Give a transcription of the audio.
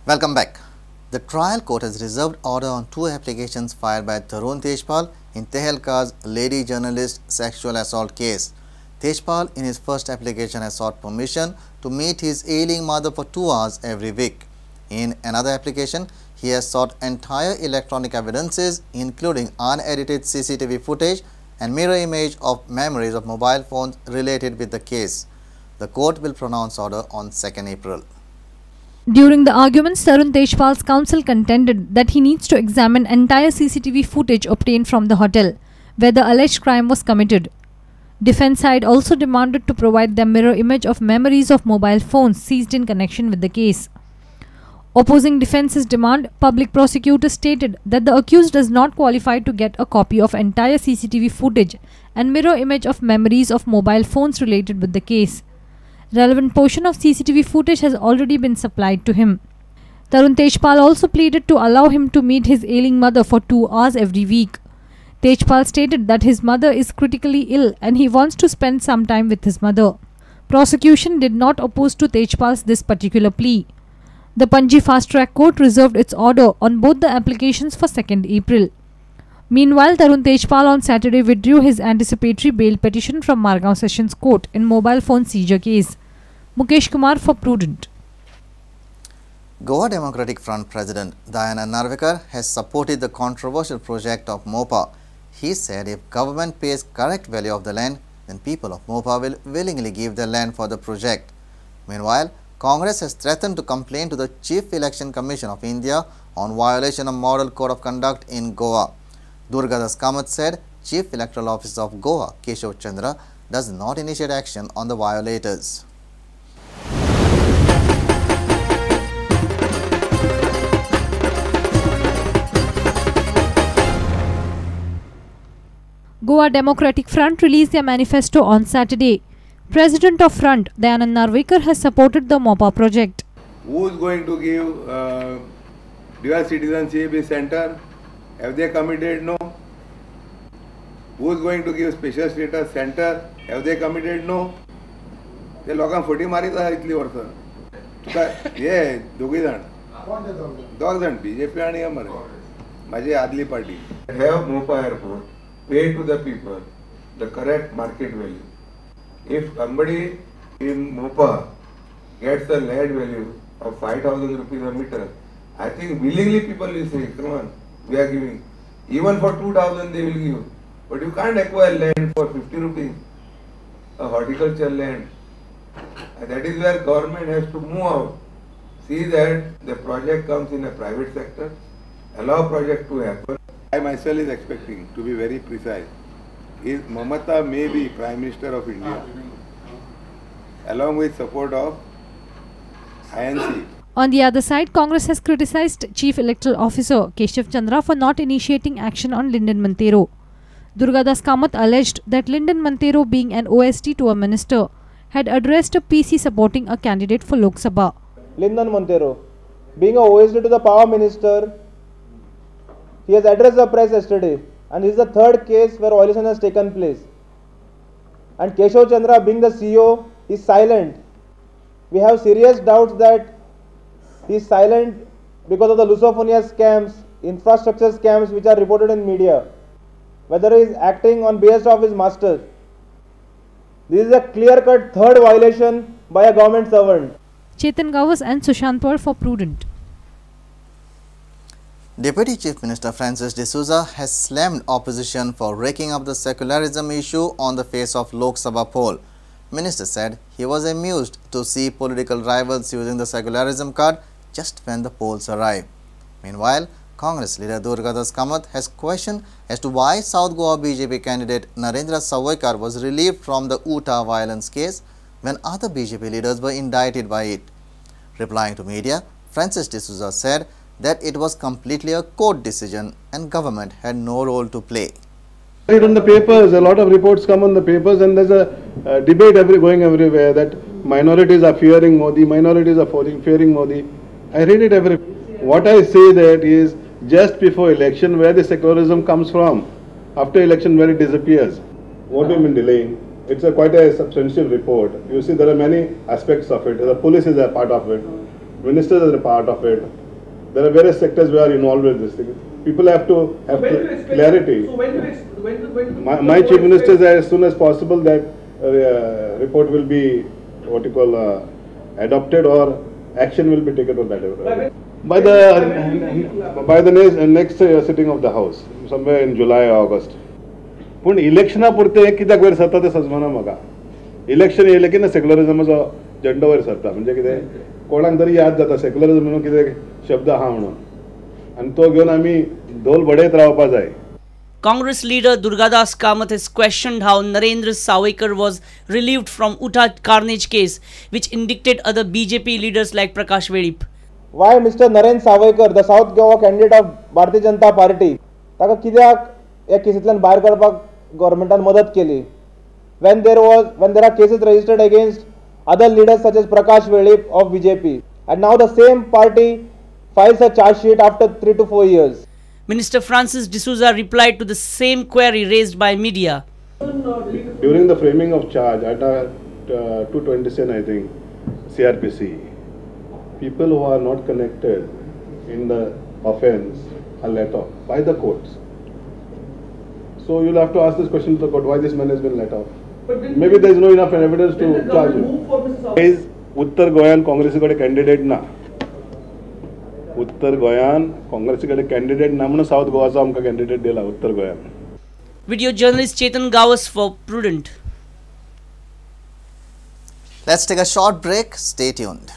Welcome back. The trial court has reserved order on two applications filed by Tarun Tejpal in Tehelka's lady journalist sexual assault case. Tejpal in his first application has sought permission to meet his ailing mother for 2 hours every week. In another application, he has sought entire electronic evidences including unedited CCTV footage and mirror image of memories of mobile phones related with the case. The court will pronounce order on 2nd April. During the arguments, Tarun Tejpal's counsel contended that he needs to examine entire CCTV footage obtained from the hotel, where the alleged crime was committed. Defence side also demanded to provide the mirror image of memories of mobile phones seized in connection with the case. Opposing defence's demand, public prosecutor stated that the accused does not qualify to get a copy of entire CCTV footage and mirror image of memories of mobile phones related with the case. Relevant portion of CCTV footage has already been supplied to him. Tarun Tejpal also pleaded to allow him to meet his ailing mother for 2 hours every week. Tejpal stated that his mother is critically ill and he wants to spend some time with his mother. Prosecution did not oppose to Tejpal's this particular plea. The Panji Fast Track Court reserved its order on both the applications for 2nd April. Meanwhile, Tarun Tejpal on Saturday withdrew his anticipatory bail petition from Margao Sessions Court in mobile phone seizure case. Mukesh Kumar for Prudent. Goa Democratic Front President Dayana Narvekar has supported the controversial project of Mopa. He said if government pays correct value of the land, then people of Mopa will willingly give their land for the project. Meanwhile, Congress has threatened to complain to the Chief Election Commission of India on violation of Model Code of Conduct in Goa. Durgadas Kamath said Chief Electoral Officer of Goa, Keshav Chandra, does not initiate action on the violators. Goa Democratic Front released their manifesto on Saturday. President of Front, Dayanand Narvekar, has supported the Mopa project. Who is going to give dual citizenship center? Have they committed? No. Who is going to give special status center? Have they committed? No. ते लोकांक फटी मारीत आहा इतली वर्सां. तुका हे दोगूय जाण दोग जाण BJP आनी हे मरे म्हाजी आदली party. Have Mopa airport pay to the people the correct market value. If somebody in Mopa gets the land value of 5,000 rupees a meter, I think willingly people will say, come on, we are giving. Even for 2,000 they will give. But you can't acquire land for 50 rupees, a horticulture land. And that is where government has to move out. See that the project comes in a private sector, allow project to happen. I myself is expecting, to be very precise, is Mamata may be Prime Minister of India, along with support of INC. On the other side, Congress has criticized Chief Electoral Officer Keshav Chandra for not initiating action on Lyndon Montero. Durgadas Kamath alleged that Lyndon Montero, being an OST to a minister, had addressed a PC supporting a candidate for Lok Sabha. Lyndon Montero, being a OST to the Power Minister, he has addressed the press yesterday, and this is the third case where violation has taken place. And Keshav Chandra, being the CEO, is silent. We have serious doubts that he is silent because of the Lusophonia scams, infrastructure scams which are reported in media. Whether he is acting on behest of his master. This is a clear-cut third violation by a government servant. Chetan Gavas and Sushant Par for Prudent. Deputy Chief Minister Francis D'Souza has slammed opposition for raking up the secularism issue on the face of Lok Sabha poll. Minister said he was amused to see political rivals using the secularism card just when the polls arrive. Meanwhile, Congress leader Durgadas Kamath has questioned as to why South Goa BJP candidate Narendra Savoykar was relieved from the Utah violence case when other BJP leaders were indicted by it. Replying to media, Francis D'Souza said that it was completely a court decision and government had no role to play. Read on the papers, a lot of reports come on the papers, and there's a debate going everywhere that minorities are fearing Modi, minorities are fearing Modi. I read it everywhere. What I say that is just before election where the secularism comes from, after election where it disappears. What we've been delaying, it's quite a substantial report. You see there are many aspects of it. The police is a part of it. Ministers are a part of it. There are various sectors who are involved with this thing. People have to have clarity. So My Chief Minister said as soon as possible that report will be what you call adopted or action will be taken on that. By the next sitting of the House, somewhere in July or August. पण इलेक्शना पुरते कित्याक वयर सरता ते समजना म्हाका. Election येयलें की ना सेक्युलरिजमाचो झेंडो वयर सरता. म्हणजे कितें कोणाक तरी याद जाता सेक्युलरिजम म्हणून कितें शब्द आहा म्हणून. आनी तो घेवन आमी ढोल बडयत रावपा जाय. Congress leader Durgadas Kamath has questioned how Narendra Sawaikar was relieved from Uta carnage case, which indicted other BJP leaders like Prakash Velip. Why Mr. Narendra Sawaikar, the South Goa candidate of Bharatiya Janata Party, ताका कित्याक ह्या केसींतल्यान भायर काडपाक गव्हर्मेंटान मदत केली? When there are cases registered against other leaders such as Prakash Velip of BJP, and now the same party files a charge sheet after 3 to 4 years. Minister Francis D'Souza replied to the same query raised by media. During the framing of charge at 227, I think, CRPC, people who are not connected in the offence are let off by the courts. So you'll have to ask this question to the court, why this man has been let off. Maybe there is no enough evidence to charge him. Is Uttar Goyan Congress candidate na? Uttar गोयान काँग्रेसीकडे candidate ना म्हणून south गोवाचो आमकां candidate दिला उत्तर गोयान. Video journalist Chetan Gawas for Prudent. Let's take a short break. Stay tuned.